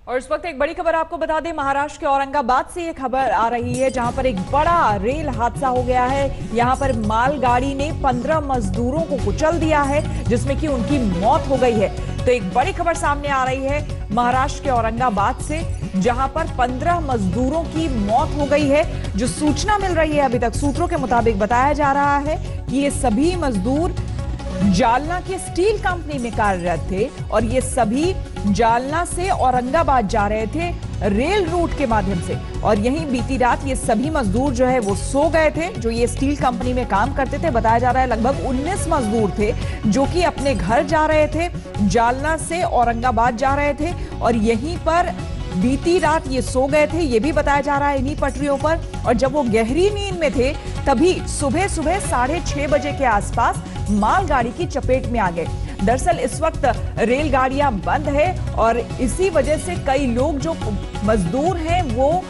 और इस वक्त एक बड़ी खबर आपको बता दें, महाराष्ट्र के औरंगाबाद से ये खबर आ रही है जहां पर एक बड़ा रेल हादसा हो गया है। यहां पर मालगाड़ी ने 15 मजदूरों को कुचल दिया है, जिसमें कि उनकी मौत हो गई है। तो एक बड़ी खबर सामने आ रही है महाराष्ट्र के औरंगाबाद से, जहां पर 15 मजदूरों की मौत हो गई है। जो सूचना मिल रही है अभी तक, सूत्रों के मुताबिक बताया जा रहा है कि ये सभी मजदूर जालना की स्टील कंपनी में कार्यरत थे और ये सभी जालना से औरंगाबाद जा रहे थे रेल रूट के माध्यम से। और यहीं बीती रात ये सभी मजदूर जो है वो सो गए थे, जो ये स्टील कंपनी में काम करते थे। बताया जा रहा है लगभग 19 मजदूर थे जो कि अपने घर जा रहे थे, जालना से औरंगाबाद जा रहे थे और यहीं पर बीती रात ये सो गए थे। ये भी बताया जा रहा है इन्हीं पटरियों पर। और जब वो गहरी नींद में थे तभी सुबह 6:30 बजे के आसपास मालगाड़ी की चपेट में आ गए। दरअसल इस वक्त रेलगाड़ियां बंद है और इसी वजह से कई लोग जो मजदूर हैं वो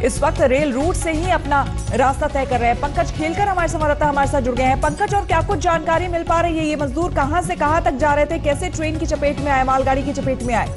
इस वक्त रेल रूट से ही अपना रास्ता तय कर रहे हैं। पंकज खेलकर हमारे संवाददाता हमारे साथ जुड़ गए हैं। पंकज, और क्या कुछ जानकारी मिल पा रही है? ये मजदूर कहां से कहां तक जा रहे थे, कैसे ट्रेन की चपेट में आए, मालगाड़ी की चपेट में आए?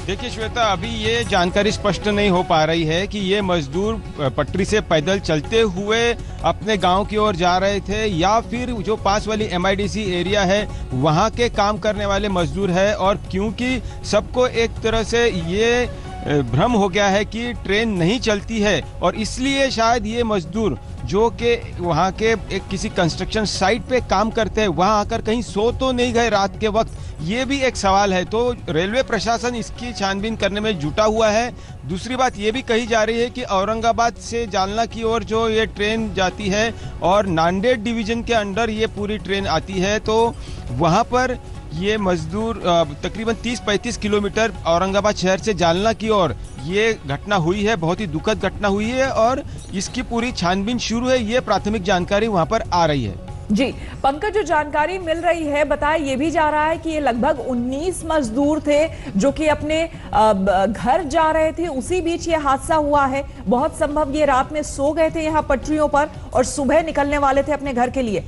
देखिए श्वेता, अभी ये जानकारी स्पष्ट नहीं हो पा रही है कि ये मजदूर पटरी से पैदल चलते हुए अपने गांव की ओर जा रहे थे या फिर जो पास वाली MIDC एरिया है वहां के काम करने वाले मजदूर है। और क्योंकि सबको एक तरह से ये भ्रम हो गया है कि ट्रेन नहीं चलती है और इसलिए शायद ये मजदूर जो कि वहाँ के एक किसी कंस्ट्रक्शन साइट पे काम करते हैं वहाँ आकर कहीं सो तो नहीं गए रात के वक्त, ये भी एक सवाल है। तो रेलवे प्रशासन इसकी छानबीन करने में जुटा हुआ है। दूसरी बात ये भी कही जा रही है कि औरंगाबाद से जालना की ओर जो ये ट्रेन जाती है और नांदेड़ डिवीजन के अंडर ये पूरी ट्रेन आती है, तो वहाँ पर ये मजदूर तकरीबन 30-35 किलोमीटर औरंगाबाद शहर से जालना की ओर ये घटना हुई है। बहुत ही दुखद घटना हुई है और इसकी पूरी छानबीन शुरू है, ये प्राथमिक जानकारी वहां पर आ रही है। जी पंकज, जो जानकारी मिल रही है बताया ये भी जा रहा है कि ये लगभग 19 मजदूर थे जो कि अपने घर जा रहे थे, उसी बीच ये हादसा हुआ है। बहुत संभव ये रात में सो गए थे यहाँ पटरियों पर और सुबह निकलने वाले थे अपने घर के लिए।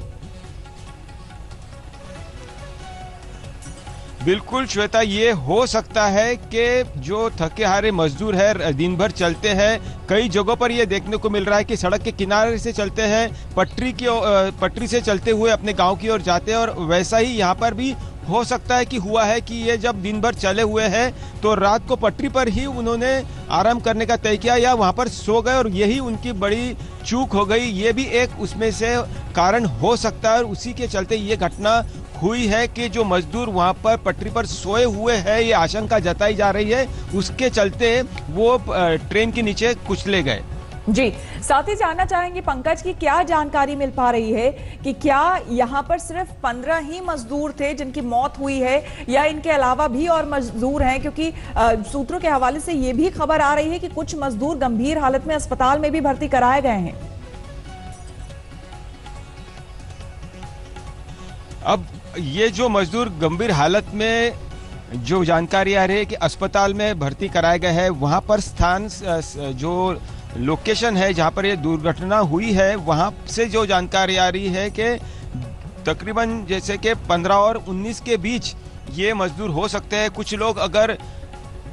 बिल्कुल श्वेता, ये हो सकता है कि जो थके हारे मजदूर है दिन भर चलते हैं, कई जगहों पर ये देखने को मिल रहा है कि सड़क के किनारे से चलते हैं, पटरी से चलते हुए अपने गांव की ओर जाते हैं। और वैसा ही यहाँ पर भी हो सकता है कि हुआ है कि ये जब दिन भर चले हुए हैं तो रात को पटरी पर ही उन्होंने आराम करने का तय किया या वहाँ पर सो गए और यही उनकी बड़ी चूक हो गई। ये भी एक उसमें से कारण हो सकता है और उसी के चलते ये घटना हुई है कि जो मजदूर वहां पर पटरी पर सोए हुए हैं, ये आशंका जताई जा रही है, उसके चलते वो ट्रेन के नीचे कुचले गए। जी, साथ ही जानना चाहेंगे पंकज की क्या जानकारी मिल पा रही है कि क्या यहाँ पर सिर्फ 15 ही मजदूर थे जिनकी मौत हुई है या इनके अलावा भी और मजदूर हैं? क्योंकि सूत्रों के हवाले से ये भी खबर आ रही है कि कुछ मजदूर गंभीर हालत में अस्पताल में भी भर्ती कराए गए हैं। अब ये जो मजदूर गंभीर हालत में, जो जानकारी आ रही है कि अस्पताल में भर्ती कराए गए हैं, वहां पर स्थान जो लोकेशन है जहां पर ये दुर्घटना हुई है वहां से जो जानकारी आ रही है कि तकरीबन जैसे कि 15 और 19 के बीच ये मजदूर हो सकते हैं। कुछ लोग अगर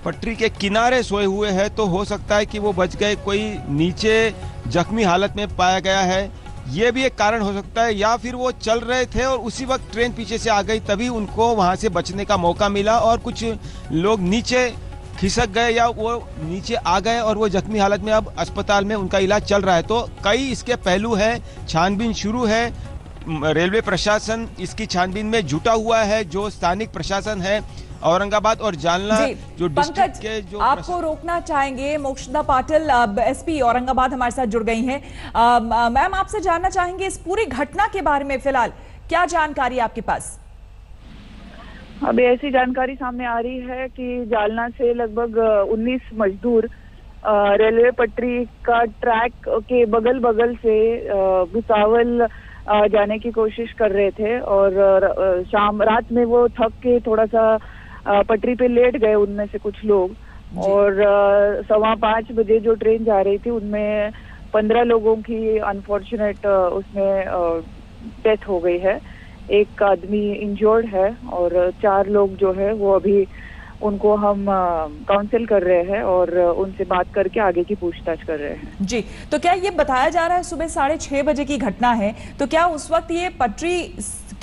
पटरी के किनारे सोए हुए हैं तो हो सकता है कि वो बच गए, कोई नीचे जख्मी हालत में पाया गया है, ये भी एक कारण हो सकता है। या फिर वो चल रहे थे और उसी वक्त ट्रेन पीछे से आ गई, तभी उनको वहां से बचने का मौका मिला और कुछ लोग नीचे खिसक गए या वो नीचे आ गए और वो जख्मी हालत में अब अस्पताल में उनका इलाज चल रहा है। तो कई इसके पहलू है, छानबीन शुरू है, रेलवे प्रशासन इसकी छानबीन में जुटा हुआ है। जो स्थानिक प्रशासन है औरंगाबाद और जालना जो डिस्ट्रिक्ट के जो आपको रोकना चाहेंगे, मोक्षदा पाटिल SP औरंगाबाद हमारे साथ जुड़ गई हैं। मैम, आपसे जानना चाहेंगे इस पूरी घटना के बारे में फिलहाल क्या जानकारी आपके पास? अभी ऐसी जानकारी सामने आ रही है कि जालना से लगभग 19 मजदूर रेलवे पटरी का ट्रैक के बगल से भुसावल जाने की कोशिश कर रहे थे और रात में वो थक के थोड़ा सा पटरी पे लेट गए उनमें से कुछ लोग। और 5:15 बजे जो ट्रेन जा रही थी उनमें 15 लोगों की अनफॉर्चुनेट उसमें डेथ हो गई है। एक आदमी इंजर्ड है और 4 लोग जो है वो अभी उनको हम काउंसिल कर रहे हैं और उनसे बात करके आगे की पूछताछ कर रहे हैं। जी, तो क्या ये बताया जा रहा है सुबह 6:30 बजे की घटना है, तो क्या उस वक्त ये पटरी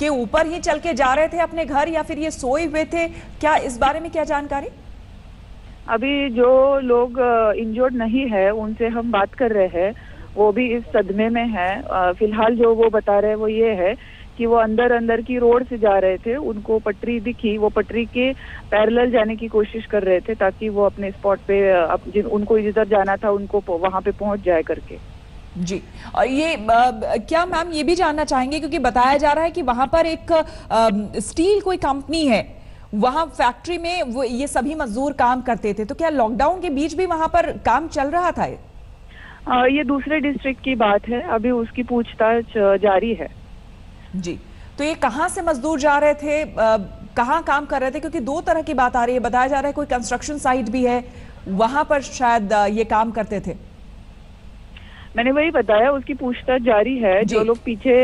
के ऊपर ही चल के जा रहे थे अपने घर या फिर ये सोए हुए थे? क्या इस बारे में क्या जानकारी? अभी जो लोग इंजर्ड नहीं है उनसे हम बात कर रहे हैं, वो भी इस सदमे में है। फिलहाल जो वो बता रहे हैं वो ये है कि वो अंदर की रोड से जा रहे थे, उनको पटरी दिखी, वो पटरी के पैरेलल जाने की कोशिश कर रहे थे ताकि वो अपने स्पॉट पे उनको जिधर जाना था उनको वहां पे पहुंच जाए करके। जी, और ये क्या मैम ये भी जानना चाहेंगे क्योंकि बताया जा रहा है कि वहां पर एक स्टील कोई कंपनी है, वहां फैक्ट्री में वो ये सभी मजदूर काम करते थे, तो क्या लॉकडाउन के बीच भी वहां पर काम चल रहा था? ये दूसरे डिस्ट्रिक्ट की बात है, अभी उसकी पूछताछ जारी है। जी, तो ये कहाँ से मजदूर जा रहे थे, कहाँ काम कर रहे थे? क्योंकि 2 तरह की बात आ रही है, बताया जा रहा है कोई कंस्ट्रक्शन साइट भी है, वहां पर शायद ये काम करते थे। मैंने वही बताया, उसकी पूछताछ जारी है। जो लोग पीछे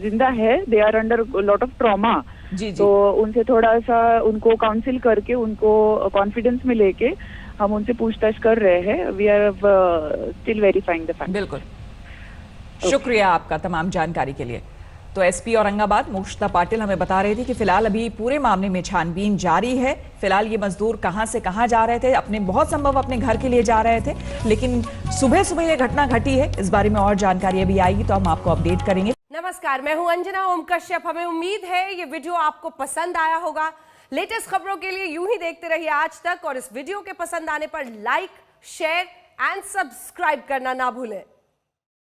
जिंदा है, they are under lot of trauma, तो उनसे थोड़ा सा उनको काउंसिल करके उनको कॉन्फिडेंस में लेके हम उनसे पूछताछ कर रहे हैं। We are still verifying the fact. बिल्कुल, शुक्रिया आपका तमाम जानकारी के लिए। तो एसपी औरंगाबाद मोक्षता पाटिल हमें बता रहे थे कि फिलहाल अभी पूरे मामले में छानबीन जारी है। फिलहाल ये मजदूर कहां से कहां जा रहे थे, अपने बहुत संभव अपने घर के लिए जा रहे थे, लेकिन सुबह सुबह ये घटना घटी है। इस बारे में और जानकारी अभी आएगी तो हम आपको अपडेट करेंगे। नमस्कार, मैं हूं अंजना ओम कश्यप। हमें उम्मीद है ये वीडियो आपको पसंद आया होगा। लेटेस्ट खबरों के लिए यूं ही देखते रहिए आज तक, और इस वीडियो के पसंद आने पर लाइक, शेयर एंड सब्सक्राइब करना ना भूलें।